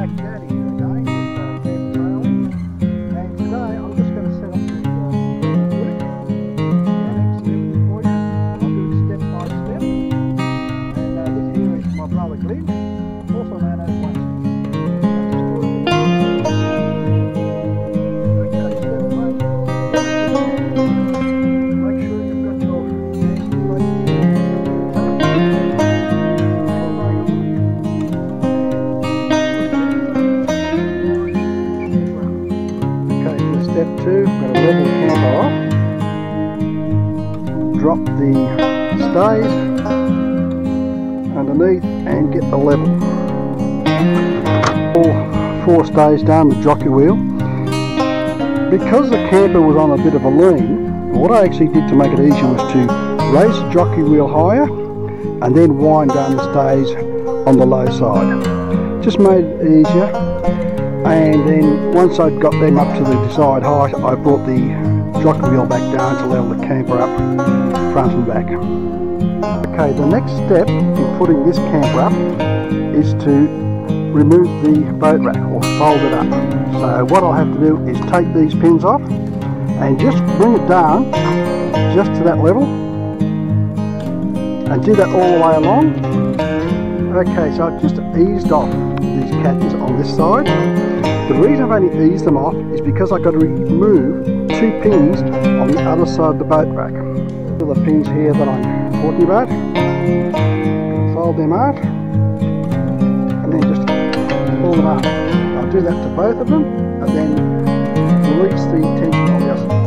McDaddy here again with Campertrailing, and today I'm just going to set up the work, annex and everything for you. I'll do it step by step, and this here is my brother Glenn, also known as One. Okay, step one, make sure you've got your Step two, we're going to level the camper off, drop the stays underneath and get the level. All 4 stays down the jockey wheel. Because the camper was on a bit of a lean, what I actually did to make it easier was to raise the jockey wheel higher and then wind down the stays on the low side. Just made it easier. And then once I'd got them up to the desired height, I brought the jockey wheel back down to level the camper up front and back. Okay, the next step in putting this camper up is to remove the boat rack or fold it up. So what I'll have to do is take these pins off and just bring it down just to that level and do that all the way along. Okay, so I've just eased off these catches on this side. The reason I've only eased them off is because I've got to remove 2 pins on the other side of the boat rack. These are the pins here that I'm talking about. Fold them out and then just pull them up. I'll do that to both of them and then release the tension on the other side.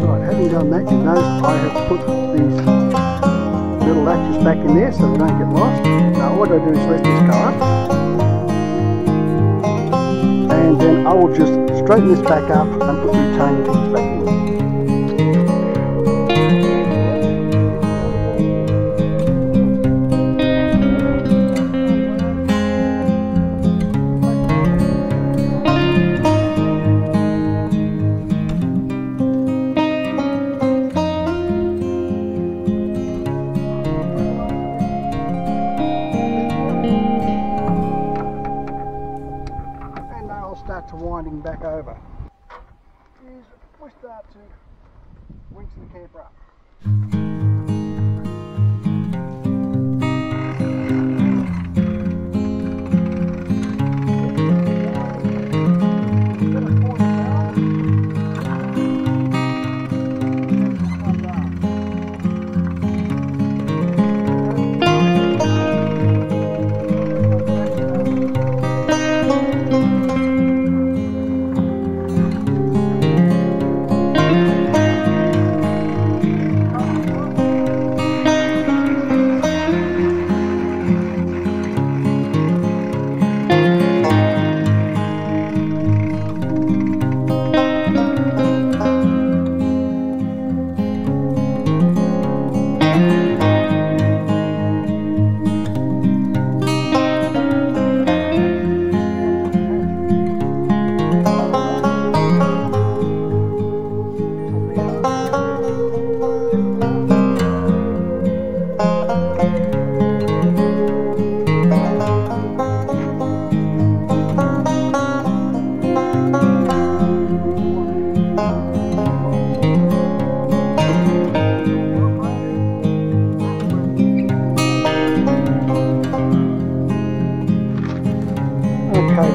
Right, having done that, you notice I have put these little latches back in there so they don't get lost. Now all I've got to do is let this go up. And then I will just straighten this back up and put the retaining pins back in. Start to winding back over is we start to winch the camper up.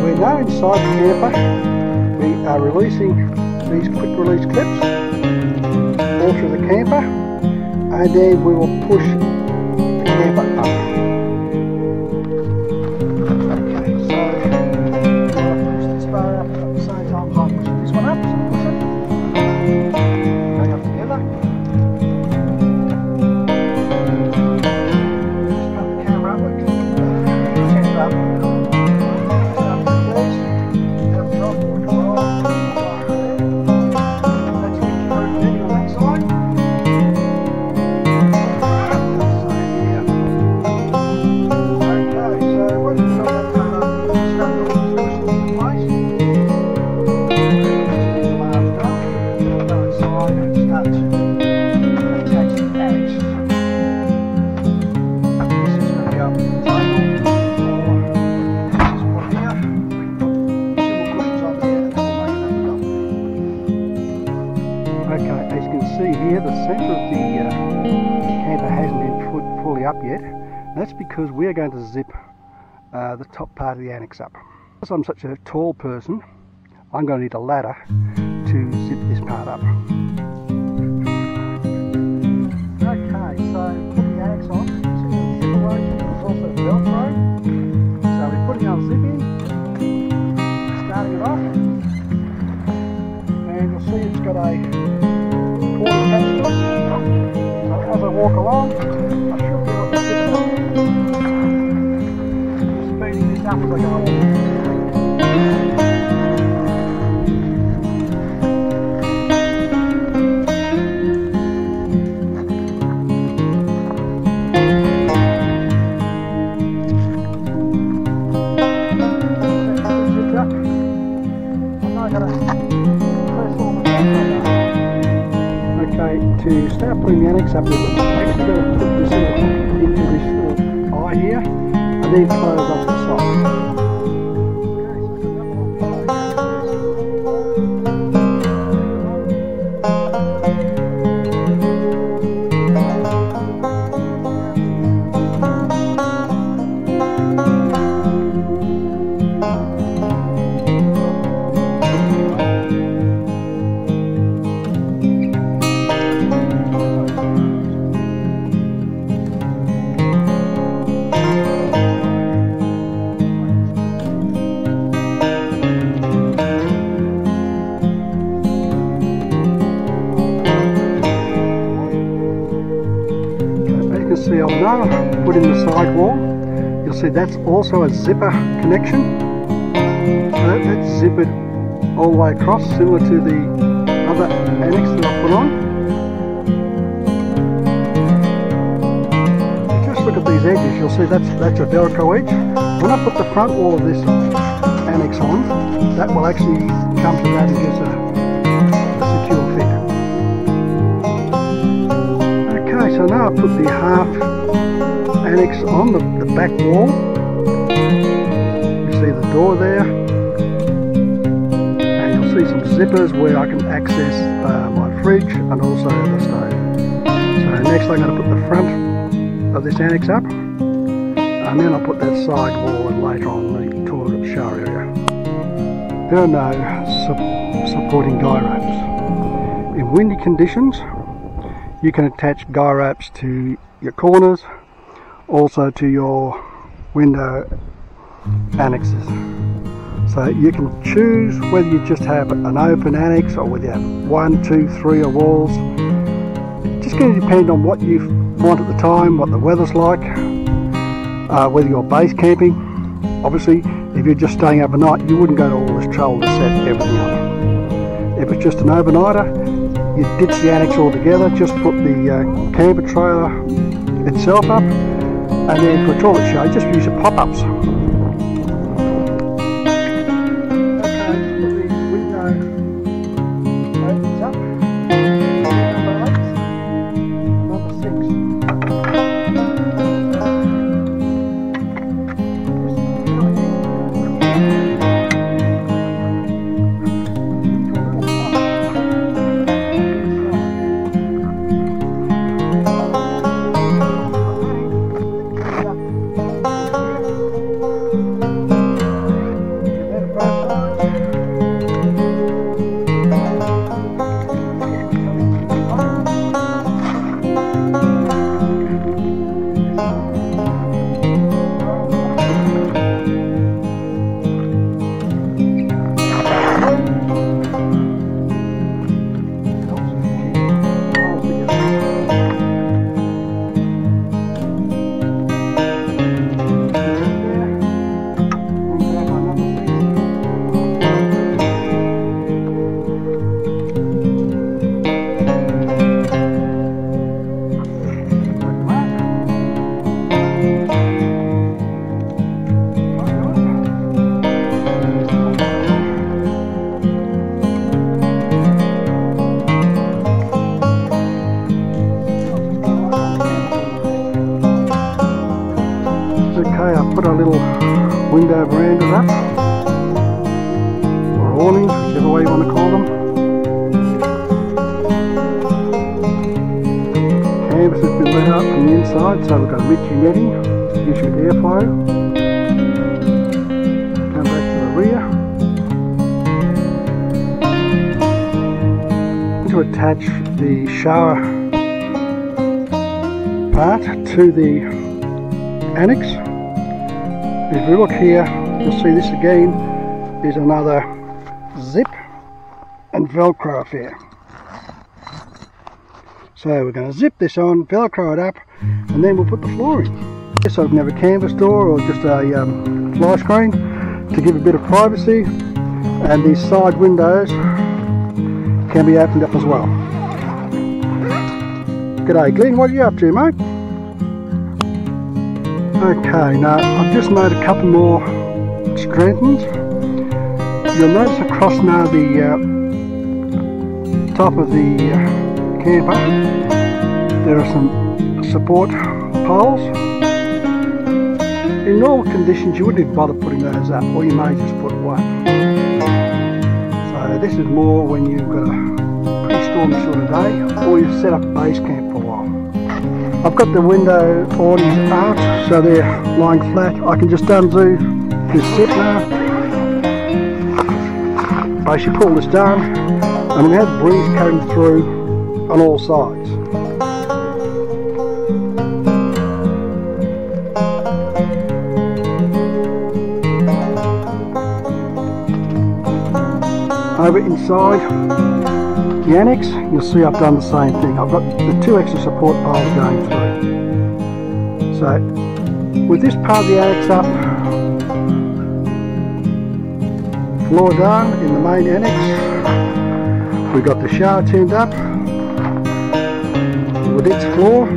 We're now inside the camper. We are releasing these quick release clips all through the camper, and then we will push the camper up. Okay, so I'll push this bar up at the same time as I push this one up, so push it. Bring up together. Just cut the camera up, set up. That's because we're going to zip the top part of the annex up. Because I'm such a tall person, I'm going to need a ladder to zip this part up. Okay, so put the annex on. See the zipper lotion, it's also Velcro. So we're putting our zip in, starting it off, and you'll see it's got a cord attached to it. So as I walk along, I should be able to zip it up. Speeding this up as I go along. Okay, to start putting the annex up, we've actually got to put this into this little eye here, and then close off the side. See, I've now put in the side wall. You'll see that's also a zipper connection. So that's zippered all the way across, similar to the other annex that I put on. Just look at these edges. You'll see that's a Velcro edge. When I put the front wall of this annex on, that will actually come to that and just a secure fit. So now I put the half annex on the back wall. You see the door there, and you'll see some zippers where I can access my fridge and also the stove. So next I'm going to put the front of this annex up, and then I'll put that side wall and later on the toilet shower area. There are no supporting guy ropes. In windy conditions, you can attach guy ropes to your corners, also to your window annexes. So you can choose whether you just have an open annex or whether you have 1, 2, 3 or walls. It's just going to depend on what you want at the time, what the weather's like, whether you're base camping. Obviously, if you're just staying overnight, you wouldn't go to all this trouble to set everything up. If it's just an overnighter, you ditch the annex altogether, just put the camper trailer itself up, and then for a toilet show, just use your pop-ups. Okay, just put the window opens up. Number 8, number put a little window verandas up, or awnings, whichever way you want to call them. Canvas has been let out from the inside, so we've got Ritchie netting. gives you airflow. Come back to the rear. To attach the shower part to the annex. If we look here, you'll see this again is another zip and velcro affair. So we're going to zip this on, velcro it up, and then we'll put the floor in. So we can have a canvas door or just a fly screen to give a bit of privacy, and these side windows can be opened up as well. G'day Glenn, what are you up to, mate? Okay, now I've just made a couple more strengthens. You'll notice across now the top of the camper there are some support poles. In normal conditions you wouldn't even bother putting those up, or you may just put one. So this is more when you've got a pretty stormy sort of day, or you've set up a base camp for a while. I've got the window awnings out so they're lying flat. I can just undo this zip now. Basically pull this down, and we have breeze coming through on all sides. Over inside the annex, you'll see I've done the same thing. I've got the two extra support poles going through. So with this part of the annex up, floor down in the main annex, we've got the shower tent up with its floor.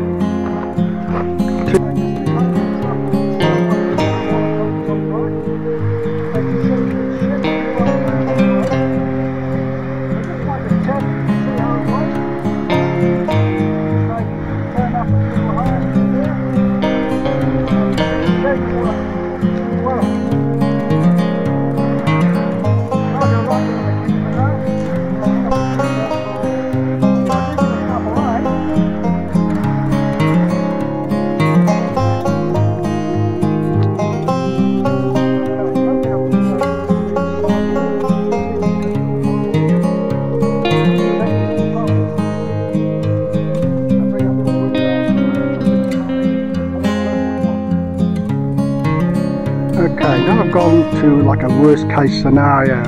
Okay, now I've gone to like a worst case scenario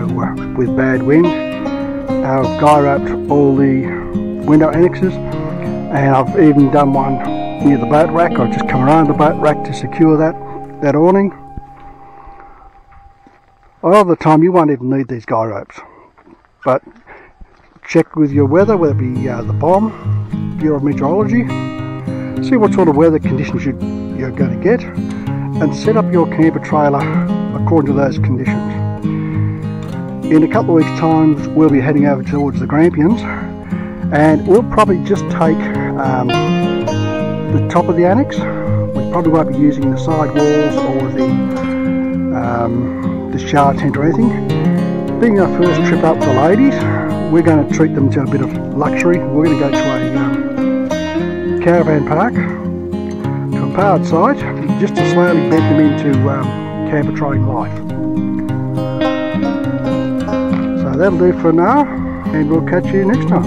with bad wind. I've guy roped all the window annexes, and I've even done one near the boat rack. I've just come around the boat rack to secure that awning. A lot of the time you won't even need these guy ropes, but check with your weather, whether it be the BOM, Bureau of Meteorology, see what sort of weather conditions you're going to get, and set up your camper trailer according to those conditions. In a couple of weeks time we'll be heading over towards the Grampians, and we'll probably just take the top of the annex. We probably won't be using the side walls or the shower tent or anything. Being our first trip up for ladies, we're going to treat them to a bit of luxury. We're going to go to a caravan park, to a powered site, just to slowly bed them into camper-trailing life. So that'll do for now, and we'll catch you next time.